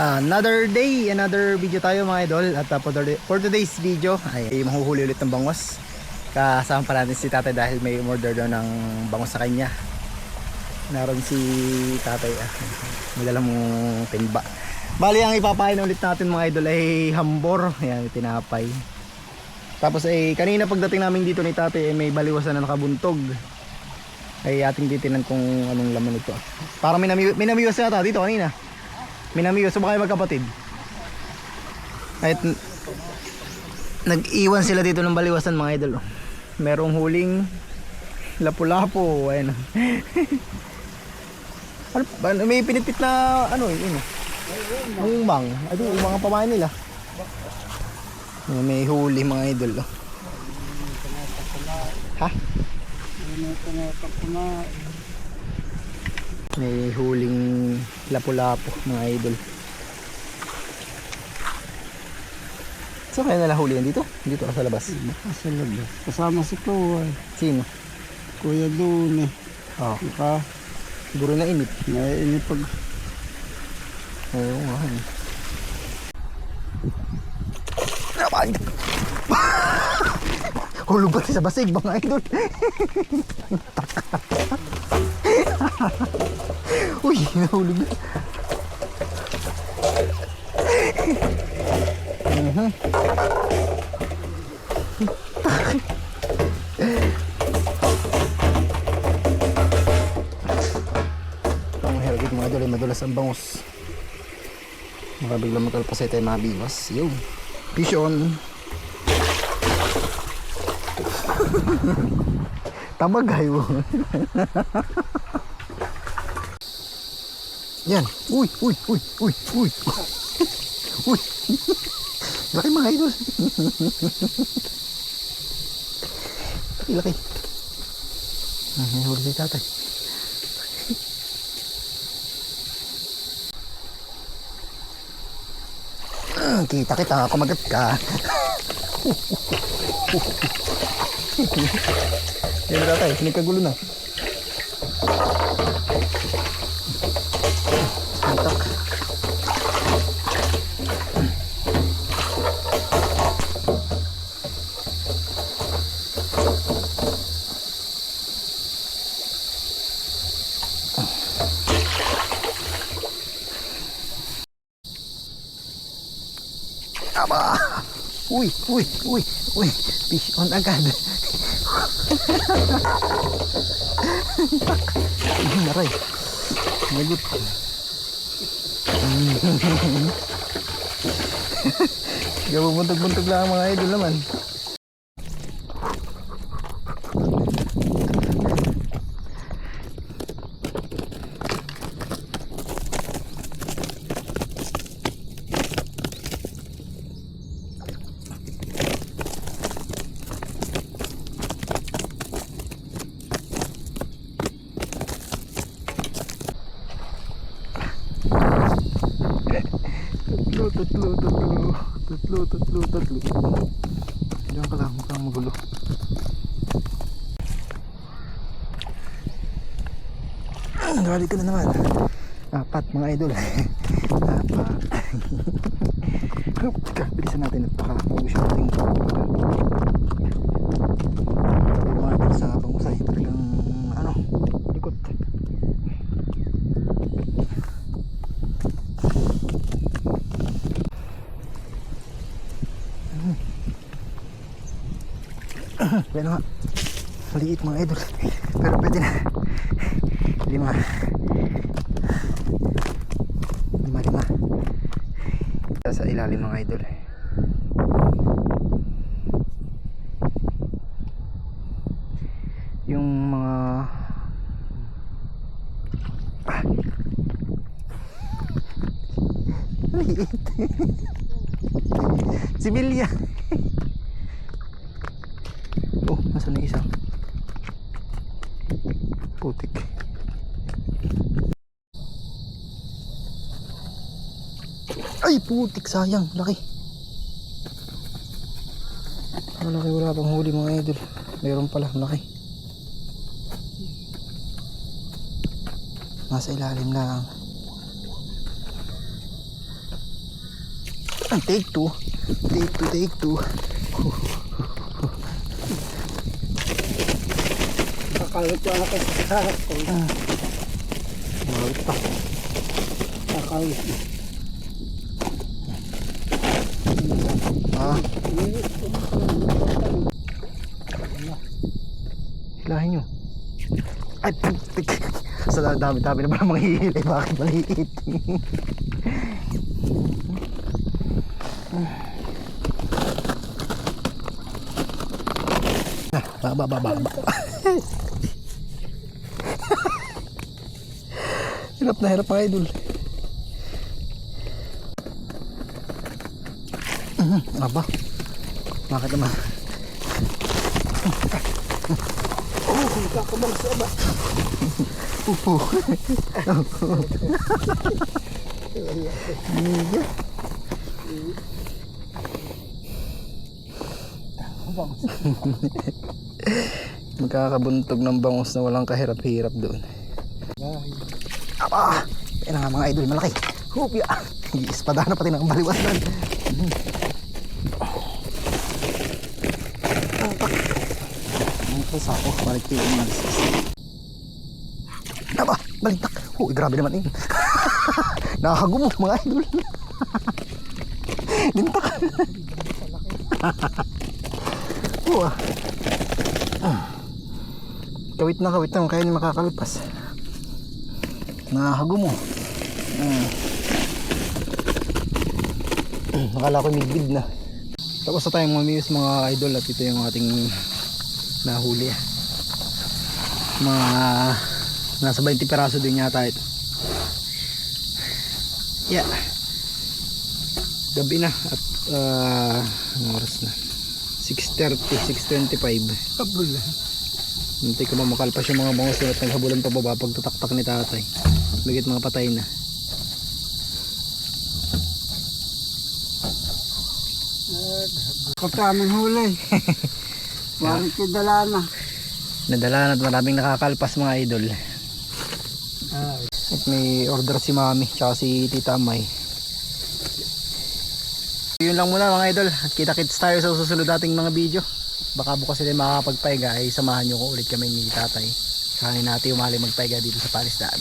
Another day, another video tayo mga idol. At for today's video ay mahuhuli ulit ng bangos. Kasama pa natin si tatay dahil may order daw ng bangos sa kanya. Naroon si tatay, may dalang timba. Bali ang ipapain ulit natin mga idol ay hambor. Ayan, tinapay. Tapos ay kanina pagdating namin dito ni tatay ay may baliwasan na nakabuntog. Ay ating titinan kung anong laman ito. Parang may namiwas yata dito kanina. Minamiwas ba kayo magkapatid? At nag-iwan sila dito ng baliwasan mga idol. Merong huling lapu-lapu. Ayan. May pinipit na ano yun. Umang. Ito umang ang pamain nila. May huli mga idol. Ha? May huling lapu-lapu mga idol. So kaya nala hulihan dito? Dito ka sa labas? Sa labas. Kasama si Kuya. Sino? Kuya doon eh. Oh. Naka, Siguro na inip. naiinip pag... Oo nga. Hulog ka sa basig mga idol. Uy, nahulog na. Ang hirap mga idol ay madulas ang bangus. Makabiglang magkalpasay tayo mabiwas. Yung fish on. Tabagay mo. Yan. Uy. Uy. Laki mga idol. Laki. May huli si tatay. Kita kita, kumagat ka. Yan na tatay, pinagkagulo na. Santak. Aba! Uy! Fish on agad. Naray. Nagut. Gawa buntog-buntog lang mga idol naman. Tatlo. Diyan ka lang, mukhang magulo. Nabalik ka na naman. Apat mga idol. Apat. Bilisan natin at baka maubos yung ating natin sa bangusay. Talagang likot. Yan nga, maliit mga idol, pero pwede na. Lima sa ilalim mga idol. Yung mga maliit. Sibilya. Oh, nasa na isa? Putik. Ay, putik, sayang, laki. Laki, wala pang huli mga idol. Meron pala, laki. Nasa ilalim lang. Take two. Take two. Kakalot yung ako sa harap ko. Malit pa. Kakalot. Hilahin nyo. Ay, putik. Sa dami-dami na pala manghihilay. Bakit maliit? Baba. Hirap na hirap mga idol. Aba. Bakit naman? Kakabang sa ba? Magkakabuntog ng bangus na walang kahirap-hirap doon. Aba! Yan nga mga idol, malaki. Hupya! Espada na pati ng baliwas doon. Ang sako, balik tayo yung malisas. Aba! Balintak! Uy, grabe naman yun. Nakakagumo mga idol. Lintak. Kawit na kaya ni makakalpas. Nakakagumo. Nakala ko midbid na. Tapos na tayong mamiyos mga idol at ito yung ating nahuli. Mga nasa 20 peraso din yata ito. Yeah. Gabi na at anong oras na? 6:30, 6:25. Kabul. Hindi ko makalpas yung mga bangus at naghabulan pa baba pag tataktak ni tatay. Bigit mga patay na. Katamang huli. Warit ko dala na. Nadala na at maraming nakakalpas mga idol. At may order si mami tsaka si tita May. Yun lang muna mga idol. At kita-kits tayo sa susunod nating mga video. Baka bukas sila makakapagpaiga ay samahan nyo ko ulit kami ni tatay. Kanin natin umali magpaiga dito sa palisdaan.